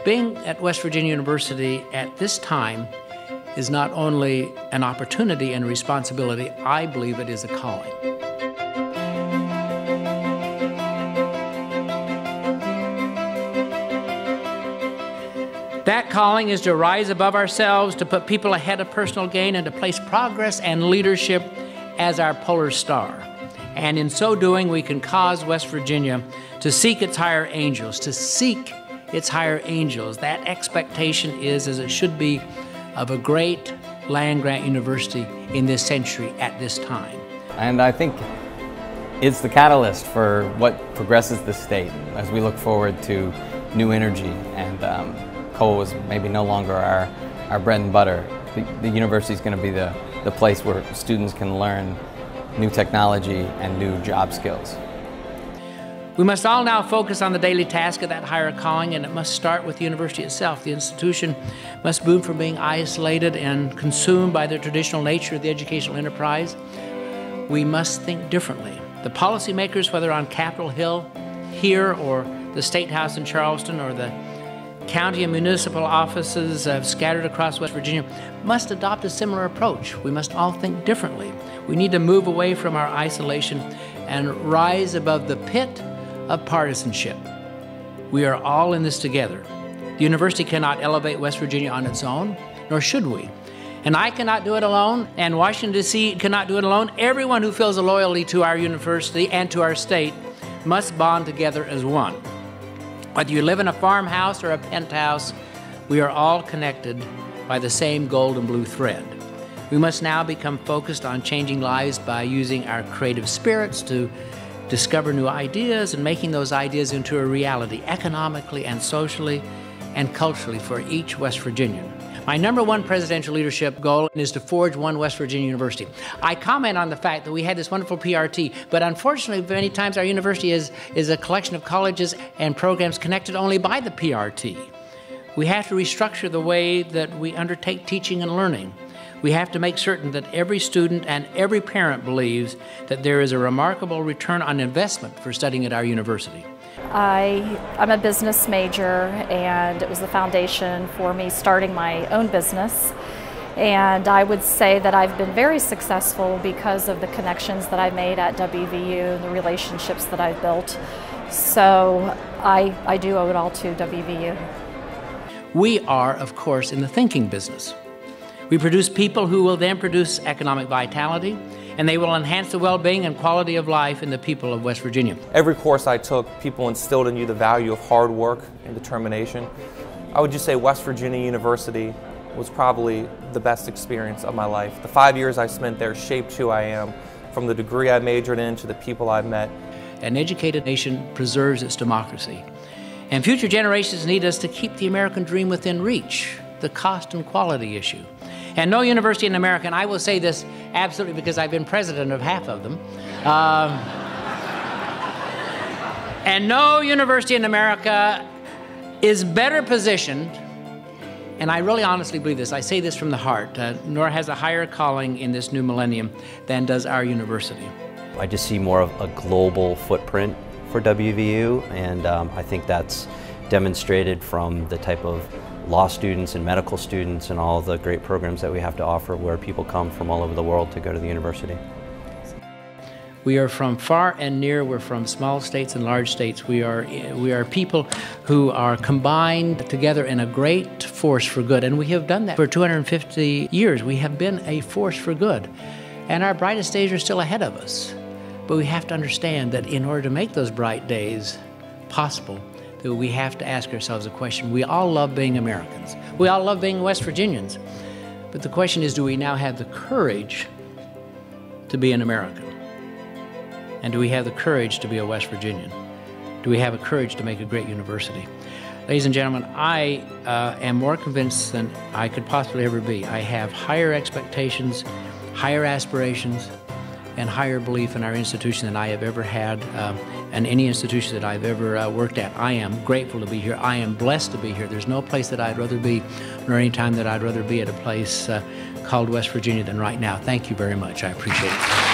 Being at West Virginia University at this time is not only an opportunity and a responsibility, I believe it is a calling. That calling is to rise above ourselves, to put people ahead of personal gain, and to place progress and leadership as our polar star. And in so doing, we can cause West Virginia to seek its higher angels, That expectation is, as it should be, of a great land-grant university in this century at this time. And I think it's the catalyst for what progresses the state as we look forward to new energy, and coal is maybe no longer our bread and butter. The university is going to be the place where students can learn new technology and new job skills. We must all now focus on the daily task of that higher calling, and it must start with the university itself. The institution must move from being isolated and consumed by the traditional nature of the educational enterprise. We must think differently. The policymakers, whether on Capitol Hill here or the State House in Charleston or the county and municipal offices scattered across West Virginia, must adopt a similar approach. We must all think differently. We need to move away from our isolation and rise above the pit of partisanship. We are all in this together. The university cannot elevate West Virginia on its own, nor should we. And I cannot do it alone, and Washington, D.C. cannot do it alone. Everyone who feels a loyalty to our university and to our state must bond together as one. Whether you live in a farmhouse or a penthouse, we are all connected by the same gold and blue thread. We must now become focused on changing lives by using our creative spirits to discover new ideas and making those ideas into a reality, economically and socially and culturally, for each West Virginian. My #1 presidential leadership goal is to forge one West Virginia University. I comment on the fact that we had this wonderful PRT, but unfortunately, many times our university is a collection of colleges and programs connected only by the PRT. We have to restructure the way that we undertake teaching and learning. We have to make certain that every student and every parent believes that there is a remarkable return on investment for studying at our university. I'm a business major, and it was the foundation for me starting my own business. And I would say that I've been very successful because of the connections that I made at WVU and the relationships that I've built. So I do owe it all to WVU. We are, of course, in the thinking business. We produce people who will then produce economic vitality, and they will enhance the well-being and quality of life in the people of West Virginia. Every course I took, people instilled in you the value of hard work and determination. I would just say West Virginia University was probably the best experience of my life. The 5 years I spent there shaped who I am, from the degree I majored in to the people I've met. An educated nation preserves its democracy, and future generations need us to keep the American dream within reach, the cost and quality issue. And no university in America, and I will say this absolutely because I've been president of half of them, and no university in America is better positioned, and I really honestly believe this, I say this from the heart, nor has a higher calling in this new millennium than does our university. I just see more of a global footprint for WVU, and I think that's demonstrated from the type of law students and medical students and all the great programs that we have to offer, where people come from all over the world to go to the university. We are from far and near. We're from small states and large states. We are people who are combined together in a great force for good, and we have done that for 250 years. We have been a force for good, and our brightest days are still ahead of us. But we have to understand that in order to make those bright days possible, that we have to ask ourselves a question. We all love being Americans. We all love being West Virginians. But the question is, do we now have the courage to be an American? And do we have the courage to be a West Virginian? Do we have the courage to make a great university? Ladies and gentlemen, I am more convinced than I could possibly ever be. I have higher expectations, higher aspirations, and higher belief in our institution than I have ever had, and any institution that I've ever worked at. I am grateful to be here. I am blessed to be here. There's no place that I'd rather be, nor any time that I'd rather be at a place called West Virginia than right now. Thank you very much. I appreciate it.